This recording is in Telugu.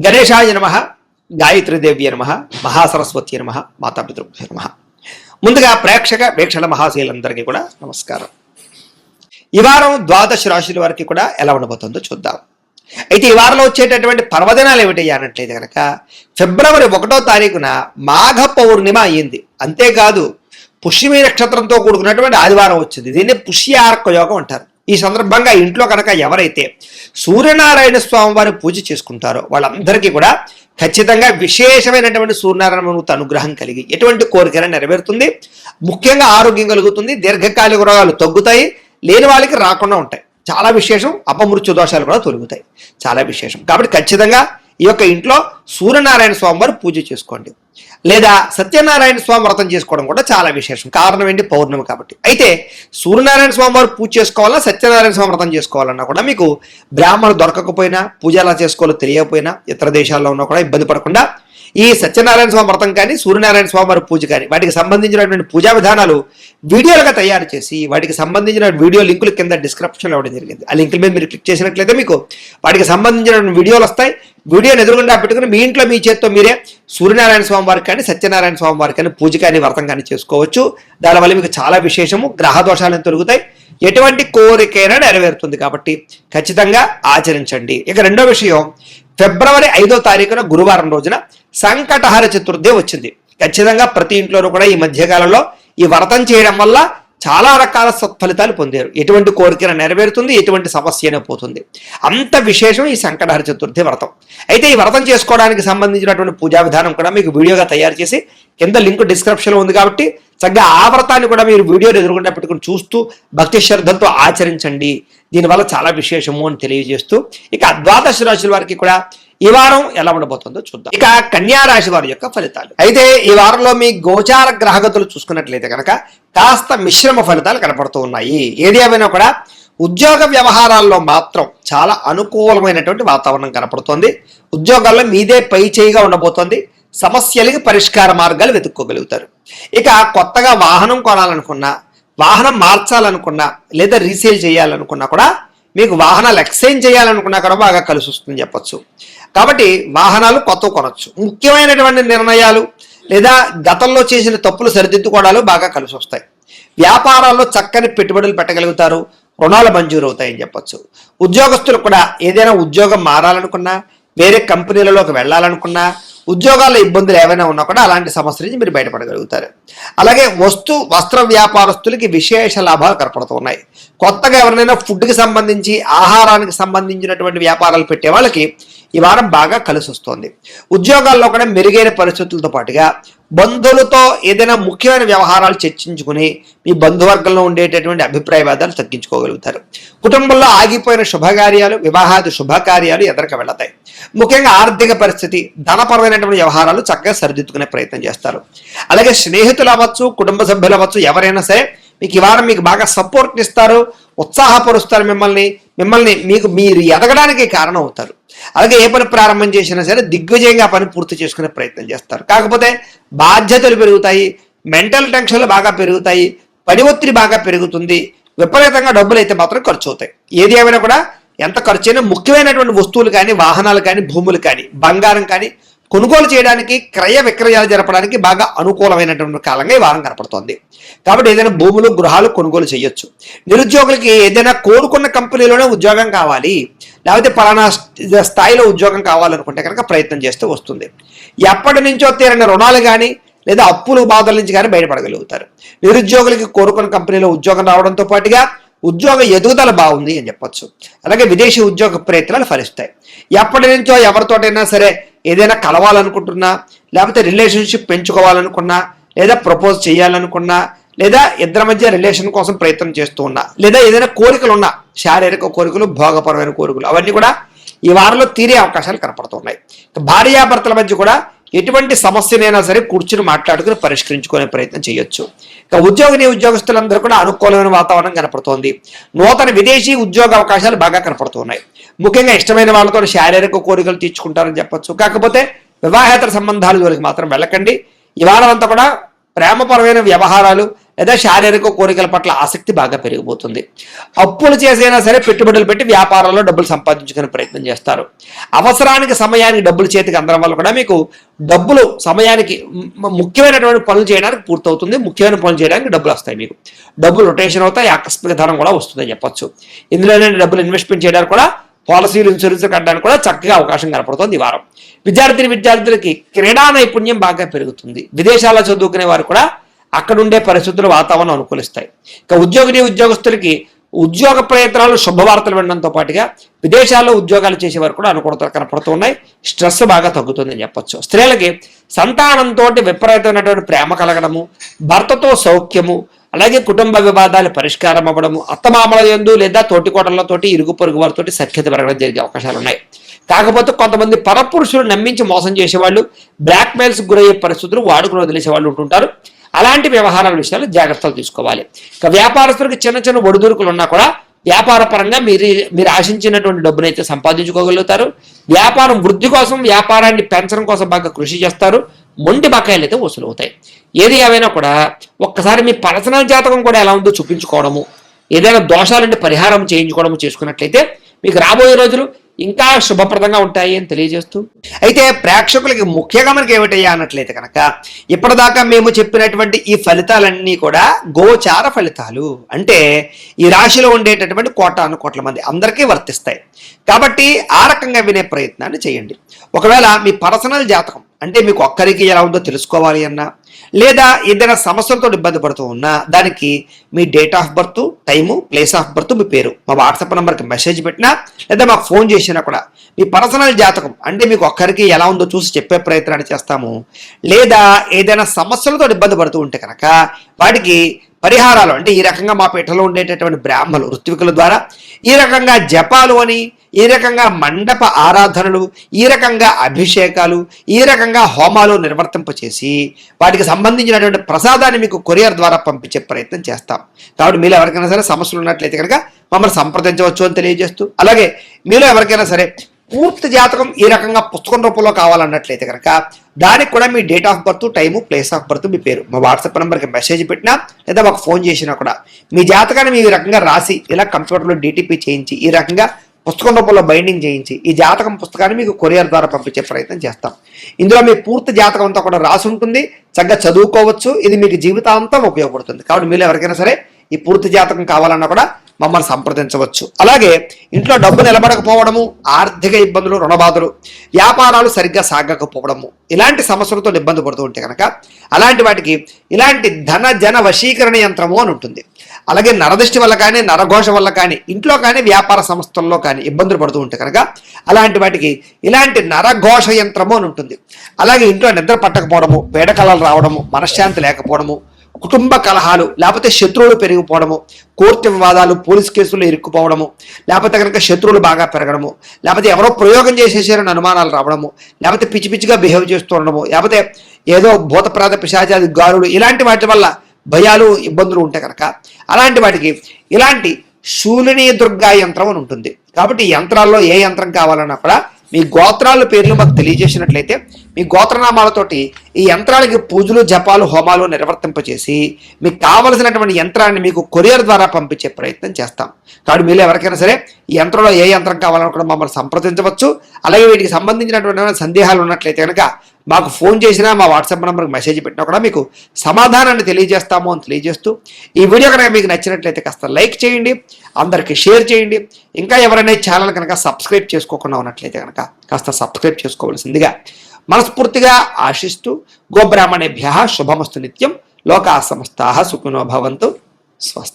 గణేశాయ నమః, గాయత్రీదేవ్య నమః, మహాసరస్వతి నమః, మాతాపితృభ్యో నమః. ముందుగా వీక్షణ మహాశీలందరికీ కూడా నమస్కారం. ఈ వారం ద్వాదశ రాశుల వారికి కూడా ఎలా ఉండబోతుందో చూద్దాం. అయితే ఈ వారంలో వచ్చేటటువంటి పర్వదినాలు ఏమిటి అన్నట్లయితే కనుక ఫిబ్రవరి 1వ తారీఖున మాఘ పౌర్ణిమ అయ్యింది. అంతేకాదు పుష్యమి నక్షత్రంతో కూడుకున్నటువంటి ఆదివారం వచ్చింది. దీన్ని పుష్యార్క యోగం అంటారు. ఈ సందర్భంగా ఇంట్లో కనుక ఎవరైతే సూర్యనారాయణ స్వామి వారి పూజ చేసుకుంటారో వాళ్ళందరికీ కూడా ఖచ్చితంగా విశేషమైనటువంటి సూర్యనారాయణ అనుగ్రహం కలిగి ఎటువంటి కోరికైనా నెరవేరుతుంది. ముఖ్యంగా ఆరోగ్యం కలుగుతుంది, దీర్ఘకాలిక రోగాలు తగ్గుతాయి, లేని వాళ్ళకి రాకుండా ఉంటాయి. చాలా విశేషం. అపమృత్యు దోషాలు కూడా తొలగుతాయి. చాలా విశేషం. కాబట్టి ఖచ్చితంగా ఈ యొక్క ఇంట్లో సూర్యనారాయణ స్వామి వారు పూజ చేసుకోండి, లేదా సత్యనారాయణ స్వామి వ్రతం చేసుకోవడం కూడా చాలా విశేషం. కారణం ఏంటి? పౌర్ణమి కాబట్టి. అయితే సూర్యనారాయణ స్వామి వారు పూజ చేసుకోవాలా, సత్యనారాయణ స్వామి వ్రతం చేసుకోవాలన్నా కూడా మీకు బ్రాహ్మణులు దొరకకపోయినా, పూజ ఎలా చేసుకోవాలో తెలియకపోయినా, ఇతర దేశాల్లో ఉన్నా కూడా ఇబ్బంది పడకుండా ఈ సత్యనారాయణ స్వామి వ్రతం కానీ, సూర్యనారాయణ స్వామి వారి పూజ కానీ, వాటికి సంబంధించినటువంటి పూజా విధానాలు వీడియోలుగా తయారు చేసి వాటికి సంబంధించిన వీడియో లింకులు కింద డిస్క్రిప్షన్లో ఇవ్వడం జరిగింది. ఆ లింకుల మీద మీరు క్లిక్ చేసినట్లయితే మీకు వాటికి సంబంధించిన వీడియోలు వస్తాయి. వీడియోని ఎదురుగుండా పెట్టుకుని మీ ఇంట్లో మీ చేత్తో మీరే సూర్యనారాయణ స్వామి వారికి కానీ, సత్యనారాయణ స్వామి వారికి కానీ పూజ కానీ, వ్రతం కానీ చేసుకోవచ్చు. దానివల్ల మీకు చాలా విశేషము. గ్రహ దోషాలను తొలుగుతాయి, ఎటువంటి కోరికైనా నెరవేరుతుంది. కాబట్టి ఖచ్చితంగా ఆచరించండి. ఇక రెండో విషయం, ఫిబ్రవరి 5వ తారీఖున గురువారం రోజున సంకటహర చతుర్థి వచ్చింది. ఖచ్చితంగా ప్రతి ఇంట్లోనూ కూడా ఈ మధ్యకాలంలో ఈ వ్రతం చేయడం వల్ల చాలా రకాల సత్ఫలితాలు పొందారు. ఎటువంటి కోరికన నెరవేరుతుంది, ఎటువంటి సమస్య అయినా పోతుంది. అంత విశేషం ఈ సంకటహర చతుర్థి వ్రతం. అయితే ఈ వ్రతం చేసుకోవడానికి సంబంధించినటువంటి పూజా విధానం కూడా మీకు వీడియోగా తయారు చేసి కింద లింక్ డిస్క్రిప్షన్లో ఉంది. కాబట్టి చక్కగా ఆ వ్రతాన్ని కూడా మీరు వీడియోని ఎదురుకుండా పెట్టుకుని చూస్తూ భక్తి శ్రద్ధలతో ఆచరించండి. దీనివల్ల చాలా విశేషము అని తెలియజేస్తూ ఇక ద్వాదశ రాశుల వారికి కూడా ఈ వారం ఎలా ఉండబోతుందో చూద్దాం. ఇక కన్యా రాశి వారి యొక్క ఫలితాలు. అయితే ఈ వారంలో మీ గోచార గ్రహగతులు చూసుకున్నట్లయితే కనుక కాస్త మిశ్రమ ఫలితాలు కనపడుతూ ఉన్నాయి. ఏది ఏమైనా కూడా ఉద్యోగ వ్యవహారాల్లో మాత్రం చాలా అనుకూలమైనటువంటి వాతావరణం కనపడుతోంది. ఉద్యోగాల్లో మీదే పై చేయిగా ఉండబోతోంది. సమస్యలకి పరిష్కార మార్గాలు వెతుక్కోగలుగుతారు. ఇక కొత్తగా వాహనం కొనాలనుకున్నా, వాహనం మార్చాలనుకున్నా, లేదా రీసేల్ చేయాలనుకున్నా కూడా, మీకు వాహనాలు ఎక్స్చేంజ్ చేయాలనుకున్నా కూడా బాగా కలిసి వస్తుందని చెప్పొచ్చు. కాబట్టి వాహనాలు కొత్తవి కొనొచ్చు. ముఖ్యమైనటువంటి నిర్ణయాలు లేదా గతంలో చేసిన తప్పులు సరిదిద్దుకోవడాలు బాగా కలిసి వస్తాయి. వ్యాపారాల్లో చక్కని పెట్టుబడులు పెట్టగలుగుతారు. రుణాలు మంజూరు అవుతాయని చెప్పొచ్చు. ఉద్యోగస్తులు కూడా ఏదైనా ఉద్యోగం మారాలనుకున్నా, వేరే కంపెనీలలోకి వెళ్ళాలనుకున్నా, ఉద్యోగాల్లో ఇబ్బందులు ఏమైనా ఉన్నా కూడా అలాంటి సమస్య నుంచి మీరు బయటపడగలుగుతారు. అలాగే వస్త్ర వ్యాపారస్తులకి విశేష లాభాలు కనపడుతున్నాయి. కొత్తగా ఎవరినైనా ఫుడ్కి సంబంధించి, ఆహారానికి సంబంధించినటువంటి వ్యాపారాలు పెట్టే వాళ్ళకి ఈ వారం బాగా కలిసి వస్తుంది. ఉద్యోగాల్లో కూడా మెరుగైన పరిస్థితులతో పాటుగా బంధువులతో ఏదైనా ముఖ్యమైన వ్యవహారాలు చర్చించుకుని మీ బంధువర్గంలో ఉండేటటువంటి అభిప్రాయ భేదాలు తగ్గించుకోగలుగుతారు. కుటుంబంలో ఆగిపోయిన శుభకార్యాలు, వివాహాది శుభకార్యాలు ఎదురుకు వెళతాయి. ముఖ్యంగా ఆర్థిక పరిస్థితి, ధనపరమైనటువంటి వ్యవహారాలు చక్కగా సరిదిద్దుకునే ప్రయత్నం చేస్తారు. అలాగే స్నేహితులు అవ్వచ్చు, కుటుంబ సభ్యులు అవ్వచ్చు, ఎవరైనా సరే మీకు ఈ వారం మీకు బాగా సపోర్ట్ ఇస్తారు, ఉత్సాహపరుస్తారు. మీరు ఎదగడానికి కారణం అవుతారు. అలాగే ఏ పని ప్రారంభం చేసినా సరే దిగ్విజయంగా పని పూర్తి చేసుకునే ప్రయత్నం చేస్తారు. కాకపోతే బాధ్యతలు పెరుగుతాయి, మెంటల్ టెన్షన్లు బాగా పెరుగుతాయి, పని ఒత్తిడి బాగా పెరుగుతుంది, విపరీతంగా డబ్బులు అయితే మాత్రం ఖర్చు అవుతాయి. ఏది ఏమైనా కూడా ఎంత ఖర్చు అయినా ముఖ్యమైనటువంటి వస్తువులు కానీ, వాహనాలు కానీ, భూములు కానీ, బంగారం కానీ కొనుగోలు చేయడానికి, క్రయ విక్రయాలు జరపడానికి బాగా అనుకూలమైనటువంటి కాలంగా ఈ వారం కనపడుతోంది. కాబట్టి ఏదైనా భూములు, గృహాలు కొనుగోలు చేయొచ్చు. నిరుద్యోగులకి ఏదైనా కోరుకున్న కంపెనీలోనే ఉద్యోగం కావాలి, లేకపోతే పలానా స్థాయిలో ఉద్యోగం కావాలనుకుంటే కనుక ప్రయత్నం చేస్తూ వస్తుంది. ఎప్పటి నుంచో తీరిన రుణాలు కానీ, లేదా అప్పులు బాధల నుంచి కానీ బయటపడగలుగుతారు. నిరుద్యోగులకి కోరుకున్న కంపెనీలో ఉద్యోగం రావడంతో పాటుగా ఉద్యోగ ఎదుగుదల బాగుంది అని చెప్పొచ్చు. అలాగే విదేశీ ఉద్యోగ ప్రయత్నాలు ఫలిస్తాయి. ఎప్పటి నుంచో ఎవరితోటైనా సరే ఏదైనా కలవాలనుకుంటున్నా, లేకపోతే రిలేషన్షిప్ పెంచుకోవాలనుకున్నా, లేదా ప్రపోజ్ చేయాలనుకున్నా, లేదా ఇద్దరి మధ్య రిలేషన్ కోసం ప్రయత్నం చేస్తూ ఉన్నా, లేదా ఏదైనా కోరికలు ఉన్నా, శారీరక కోరికలు, భోగపరమైన కోరికలు, అవన్నీ కూడా ఈ వారంలో తీరే అవకాశాలు కనపడుతున్నాయి. భార్యాభర్తల మధ్య కూడా ఎటువంటి సమస్యనైనా సరే కూర్చుని మాట్లాడుకుని పరిష్కరించుకునే ప్రయత్నం చేయొచ్చు. ఇక ఉద్యోగస్తులందరూ కూడా అనుకూలమైన వాతావరణం కనపడుతోంది. నూతన విదేశీ ఉద్యోగ అవకాశాలు బాగా కనపడుతున్నాయి. ముఖ్యంగా ఇష్టమైన వాళ్ళతో శారీరక కోరికలు తీర్చుకుంటారని చెప్పొచ్చు. కాకపోతే వివాహేతర సంబంధాలు జోలికి మాత్రం వెళ్ళకండి. ఈ వారం అంతా కూడా ప్రేమపరమైన వ్యవహారాలు లేదా శారీరక కోరికల పట్ల ఆసక్తి బాగా పెరిగిపోతుంది. అప్పులు చేసైనా సరే పెట్టుబడులు పెట్టి వ్యాపారంలో డబ్బులు సంపాదించుకునే ప్రయత్నం చేస్తారు. అవసరానికి సమయానికి డబ్బులు చేతికి అందడం వల్ల కూడా మీకు డబ్బులు సమయానికి ముఖ్యమైనటువంటి పనులు చేయడానికి పూర్తవుతుంది. ముఖ్యమైన పనులు చేయడానికి డబ్బులు వస్తాయి. మీకు డబ్బులు రొటేషన్ అవుతాయి. ఆకస్మిక ధనం కూడా వస్తుందని చెప్పొచ్చు. ఇందులోనే డబ్బులు ఇన్వెస్ట్మెంట్ చేయడానికి కూడా, పాలసీలు ఇన్సూరెన్స్ కట్టడానికి కూడా చక్కగా అవకాశం కనపడుతుంది ఈ వారం. విద్యార్థులకి క్రీడా నైపుణ్యం బాగా పెరుగుతుంది. విదేశాల్లో చదువుకునే వారు కూడా అక్కడ ఉండే పరిస్థితులు, వాతావరణం అనుకూలిస్తాయి. ఇక ఉద్యోగస్తులకి ఉద్యోగ ప్రయత్నాలు, శుభవార్తలు వినడంతో పాటుగా విదేశాల్లో ఉద్యోగాలు చేసేవారు కూడా అనుకూలతలు కనపడుతూ ఉన్నాయి. స్ట్రెస్ బాగా తగ్గుతుందని చెప్పొచ్చు. స్త్రీలకి సంతానంతో విపరీతమైనటువంటి ప్రేమ కలగడము, భర్తతో సౌఖ్యము, అలాగే కుటుంబ వివాదాలు పరిష్కారం అవ్వడము, అత్తమామల యందు లేదా తోటికోటలతోటి, ఇరుగు పొరుగు వారితో సఖ్యత పెరగడం జరిగే అవకాశాలు ఉన్నాయి. కాకపోతే కొంతమంది పరపురుషులు నమ్మించి మోసం చేసేవాళ్ళు, బ్లాక్మెయిల్స్ గురయ్యే పరిస్థితులు వాడుకుని వదిలేసే వాళ్ళు ఉంటుంటారు. అలాంటి వ్యవహారాల విషయాలు జాగ్రత్తలు తీసుకోవాలి. ఇక వ్యాపారస్తులకు చిన్న చిన్న ఒడిదుడుకులు ఉన్నా కూడా వ్యాపార పరంగా మీరు ఆశించినటువంటి డబ్బునైతే సంపాదించుకోగలుగుతారు. వ్యాపారం వృద్ధి కోసం, వ్యాపారాన్ని పెంచడం కోసం బాగా కృషి చేస్తారు. మొండి బకాయిలు అయితే వసూలు అవుతాయి. ఏది ఏమైనా కూడా ఒక్కసారి మీ పర్సనల్ జాతకం కూడా ఎలా ఉందో చూపించుకోవడము, ఏదైనా దోషాలంటే పరిహారం చేయించుకోవడము చేసుకున్నట్లయితే మీకు రాబోయే రోజులు ఇంకా శుభప్రదంగా ఉంటాయి అని తెలియజేస్తూ, అయితే ప్రేక్షకులకి ముఖ్యంగా మనకి ఏమిటయ్యా అన్నట్లయితే కనుక ఇప్పటిదాకా మేము చెప్పినటువంటి ఈ ఫలితాలన్నీ కూడా గోచార ఫలితాలు. అంటే ఈ రాశిలో ఉండేటటువంటి కోట్ల మంది అందరికీ వర్తిస్తాయి. కాబట్టి ఆ రకంగా వినే ప్రయత్నాన్ని చేయండి. ఒకవేళ మీ పర్సనల్ జాతకం అంటే మీకు ఒక్కరికి ఎలా ఉందో తెలుసుకోవాలి అన్నా, లేదా ఏదైనా సమస్యలతో ఇబ్బంది పడుతూ ఉన్నా, దానికి మీ date of birth, time, place of birth, మీ పేరు మా వాట్సాప్ నెంబర్కి మెసేజ్ పెట్టినా, లేదా మాకు ఫోన్ చేసినా కూడా మీ పర్సనల్ జాతకం అంటే మీకు ఒక్కరికి ఎలా ఉందో చూసి చెప్పే ప్రయత్నాన్ని చేస్తాము. లేదా ఏదైనా సమస్యలతో ఇబ్బంది పడుతూ ఉంటే కనుక వాటికి పరిహారాలు అంటే ఈ రకంగా మా పీఠలో ఉండేటటువంటి బ్రాహ్మలు, ఋత్వికుల ద్వారా ఈ రకంగా జపాలు అని, ఈ రకంగా మండప ఆరాధనలు, ఈ రకంగా అభిషేకాలు, ఈ రకంగా హోమాలు నిర్వర్తింపచేసి వాటికి సంబంధించినటువంటి ప్రసాదాన్ని మీకు కొరియర్ ద్వారా పంపించే ప్రయత్నం చేస్తాం. కాబట్టి మీలో ఎవరికైనా సరే సమస్యలు ఉన్నట్లయితే కనుక మమ్మల్ని సంప్రదించవచ్చు అని తెలియజేస్తూ, అలాగే మీలో ఎవరికైనా సరే పూర్తి జాతకం ఈ రకంగా పుస్తకం రూపంలో కావాలన్నట్లయితే కనుక దానికి కూడా మీ date of birth, time, place of birth, మీ పేరు మా వాట్సాప్ నెంబర్కి మెసేజ్ పెట్టినా, లేదా మాకు ఫోన్ చేసినా కూడా మీ జాతకాన్ని మీ రకంగా రాసి ఇలా కంప్యూటర్లో డిటిపి చేయించి ఈ రకంగా పుస్తకం రూపంలో బైండింగ్ చేయించి ఈ జాతకం పుస్తకాన్ని మీకు కొరియర్ ద్వారా పంపించే ప్రయత్నం చేస్తాం. ఇందులో మీ పూర్తి జాతకం అంతా కూడా రాసి ఉంటుంది. చక్కగా చదువుకోవచ్చు. ఇది మీకు జీవితాంతం ఉపయోగపడుతుంది. కాబట్టి మీరు ఎవరికైనా సరే ఈ పూర్తి జాతకం కావాలన్నా కూడా మమ్మల్ని సంప్రదించవచ్చు. అలాగే ఇంట్లో డబ్బు నిలబడకపోవడము, ఆర్థిక ఇబ్బందులు, రుణబాధలు, వ్యాపారాలు సరిగ్గా సాగకపోవడము, ఇలాంటి సమస్యలతో ఇబ్బంది పడుతూ ఉంటే కనుక అలాంటి వాటికి ఇలాంటి ధన జన వశీకరణ యంత్రము అని ఉంటుంది. అలాగే నరదృష్టి వల్ల కానీ, నరఘోష వల్ల కానీ, ఇంట్లో కానీ, వ్యాపార సంస్థల్లో కానీ ఇబ్బందులు పడుతూ ఉంటే కనుక అలాంటి వాటికి ఇలాంటి నరఘోష యంత్రము అని ఉంటుంది. అలాగే ఇంట్లో నిద్ర పట్టకపోవడము, పేడకలలు రావడము, మనశ్శాంతి లేకపోవడము, కుటుంబ కలహాలు, లేకపోతే శత్రువులు పెరిగిపోవడము, కోర్టు వివాదాలు, పోలీస్ కేసులు ఇరుక్కుపోవడము, లేకపోతే కనుక శత్రువులు బాగా పెరగడము, లేకపోతే ఎవరో ప్రయోగం చేసేసారని అనుమానాలు రావడము, లేకపోతే పిచ్చి పిచ్చిగా బిహేవ్ చేస్తూ ఉండడము, లేకపోతే ఏదో భూతప్రాత పిశాచాది గారులు, ఇలాంటి వాటి వల్ల భయాలు, ఇబ్బందులు ఉంటాయి కనుక అలాంటి వాటికి ఇలాంటి శూలిని దుర్గా యంత్రం అని ఉంటుంది. కాబట్టి ఈ యంత్రాల్లో ఏ యంత్రం కావాలన్నా కూడా మీ గోత్రాల పేర్లు మాకు తెలియజేసినట్లయితే మీ గోత్రనామాలతోటి ఈ యంత్రాలకి పూజలు, జపాలు, హోమాలు నిర్వర్తింపచేసి మీకు కావలసినటువంటి యంత్రాన్ని మీకు కొరియర్ ద్వారా పంపించే ప్రయత్నం చేస్తాం. కాబట్టి మీరు ఎవరికైనా సరే ఈ యంత్రంలో ఏ యంత్రం కావాలన్నా కూడా మమ్మల్ని సంప్రదించవచ్చు. అలాగే వీటికి సంబంధించినటువంటి సందేహాలు ఉన్నట్లయితే కనుక మాకు ఫోన్ చేసినా, మా వాట్సాప్ నెంబర్కి మెసేజ్ పెట్టినా కూడా మీకు సమాధానాన్ని తెలియజేస్తాము అని తెలియజేస్తూ, ఈ వీడియో కనుక మీకు నచ్చినట్లయితే కాస్త లైక్ చేయండి, అందరికీ షేర్ చేయండి. ఇంకా ఎవరైనా ఛానల్ కనుక సబ్స్క్రైబ్ చేసుకోకుండా ఉన్నట్లయితే కనుక కాస్త సబ్స్క్రైబ్ చేసుకోవాల్సిందిగా మనస్ఫూర్తిగా ఆశిస్తూ, గోబ్రాహ్మణేభ్యః శుభమస్తు నిత్యం, లోకాః సమస్తాః సుఖినో భవంతు. స్వస్తి.